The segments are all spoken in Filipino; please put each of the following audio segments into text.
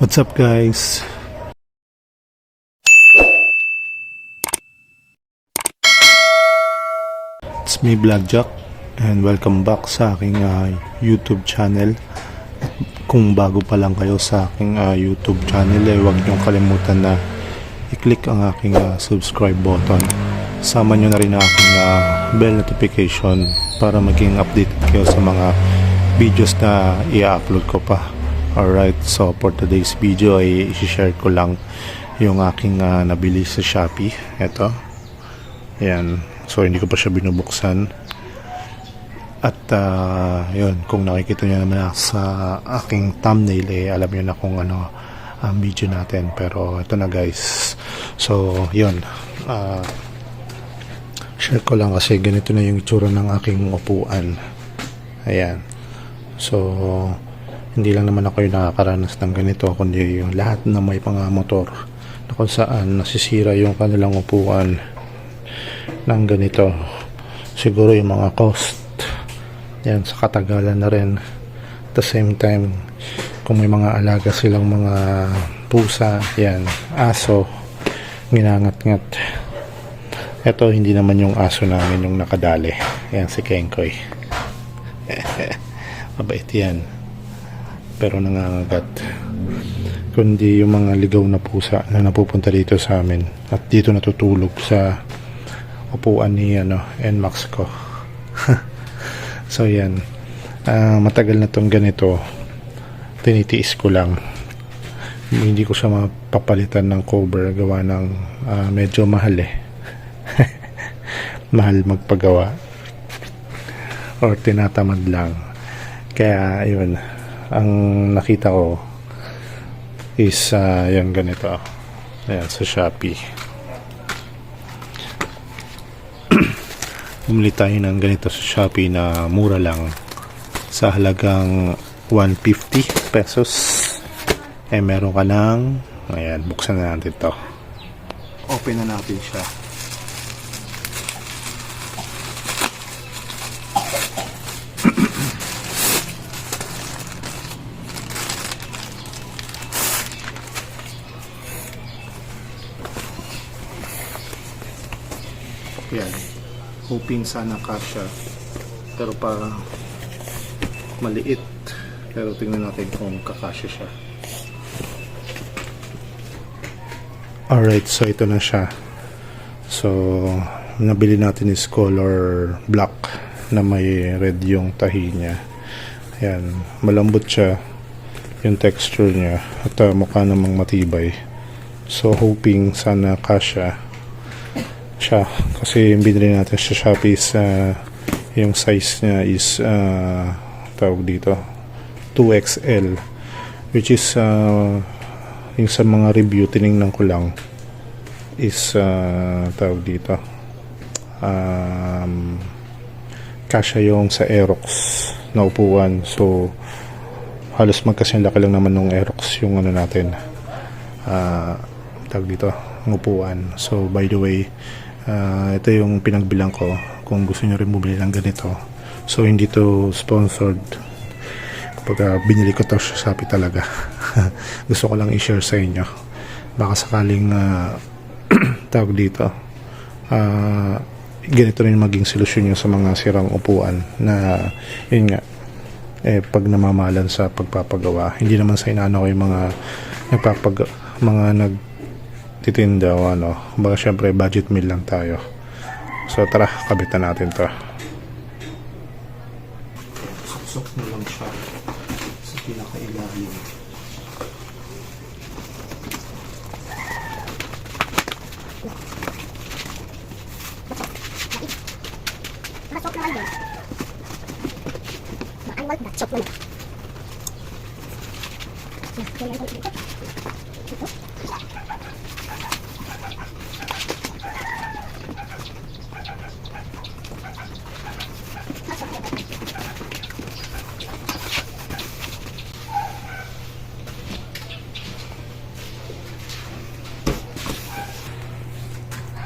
What's up guys? It's me Blackjack and welcome back sa aking YouTube channel. Kung bago pa lang kayo sa aking YouTube channel, huwag niyong kalimutan na i-click ang aking subscribe button. Sama niyo na rin ang aking bell notification para maging updated kayo sa mga videos na i-upload ko pa. Alright, so for today's video ay i-share ko lang yung aking nabili sa Shopee. Ito, ayan, so hindi ko pa siya binubuksan. At yun, kung nakikita nyo naman sa aking thumbnail, alam nyo na kung ano ang video natin. Pero ito na guys, so yun, share ko lang kasi ganito na yung itsura ng aking upuan. Ayan, so hindi lang naman ako yung nakakaranas ng ganito, kundi yung lahat na may motor na kung saan nasisira yung kanilang upuan ng ganito. Siguro yung mga cost, yan, sa katagalan na rin. At the same time, kung may mga alaga silang mga pusa, yan, aso, ginangat-ngat. Ito, hindi naman yung aso namin yung nakadali. Yan, si Kenkoy. Mabait yan, pero nangangagat. Kundi yung mga ligaw na pusa na napupunta dito sa amin at dito natutulog sa upuan ni NMAX ko. So yan, matagal na tong ganito, tinitiis ko lang. Hindi ko siya mapapalitan ng cover, gawa ng medyo mahal mahal magpagawa or tinatamad lang. Kaya yun, ang nakita ko is yan, ganito. Ayan, sa Shopee. Bumili tayo ng ganito sa Shopee na mura lang, sa halagang 150 pesos. Meron ka ng, ayan, buksan na natin to. Open na natin siya. Yan, hoping sana kasya, pero parang maliit. Pero tingnan natin kung kakasya siya. Alright, so ito na siya. So nabili natin is color black na may red yung tahi niya. Ayan, malambot siya yung texture niya at mukha namang matibay. So hoping sana kasya siya, kasi yung binili natin sa Shopee yung size niya is tawag dito 2XL, which is yung sa mga review tiningnan ko lang is tawag dito kasya yung sa Aerox na upuan. So halos magkasing laki lang naman ng Aerox yung ano natin, tawag dito, ng upuan. So by the way, ito yung pinagbilang ko kung gusto nyo rin bumili ng ganito. So hindi to sponsored, kapag binili ko to sa Shopee talaga. Gusto ko lang i-share sa inyo, baka sakaling tawag dito, ganito rin maging solusyon nyo sa mga sirang upuan na yun nga, pag namamalan sa pagpapagawa. Hindi naman sa inaano ko yung mga mga nagtitinda o ano, kumbaga syempre budget meal lang tayo. So tara, kabitan natin to. Suksok na lang siya sa pinakailalim.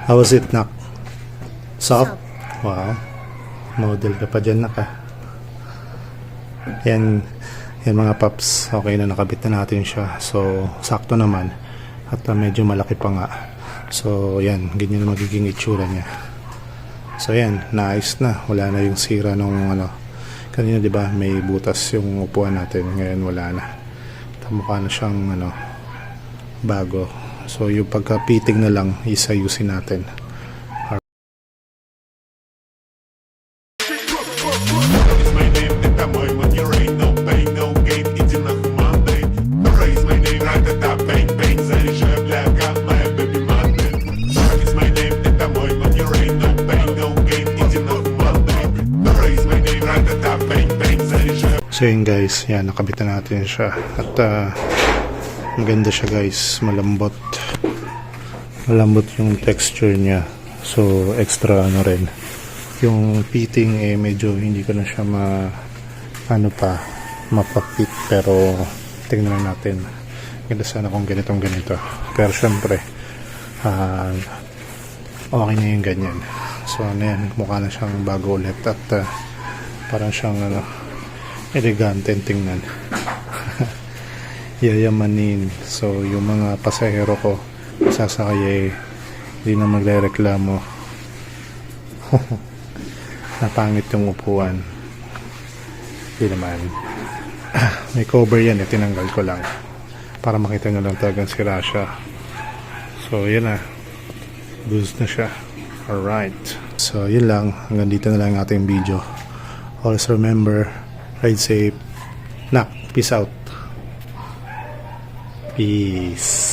How was it, Nak? Soft? Wow. Model ka pa dyan, Nak. Yan, Yan mga paps, okay na, nakabit na natin siya. So sakto naman at medyo malaki pa nga. So yan, ganyan na magiging itsura niya. So yan, naayos na, wala na yung sira nung ano. Kanina 'di ba may butas yung upuan natin, ngayon wala na. Mukha na siyang ano, bago. So yung pagka-fitting na lang isayusin natin. So yun guys, yan, nakabit na natin siya. At maganda siya guys, malambot. Malambot yung texture niya. So extra ano rin. Yung fitting medyo hindi ko na siya mapapit, pero tingnan natin. Ganda sana kung ganito. Pero syempre okay na yung ganyan. So ano yan, mukha na siyang bago ulit. At parang siyang elegante tingnan. Yayamanin. So yung mga pasahero ko sasakay hindi na magrereklamo. Napangit yung upuan. Hindi naman. May cover yan, tinanggal ko lang para makita nyo lang talagang sira siya. So yun na, boost na siya. Alright, so yun lang, hanggang dito na lang ang ating video. Always remember, ride safe. Nak, peace out. Peace.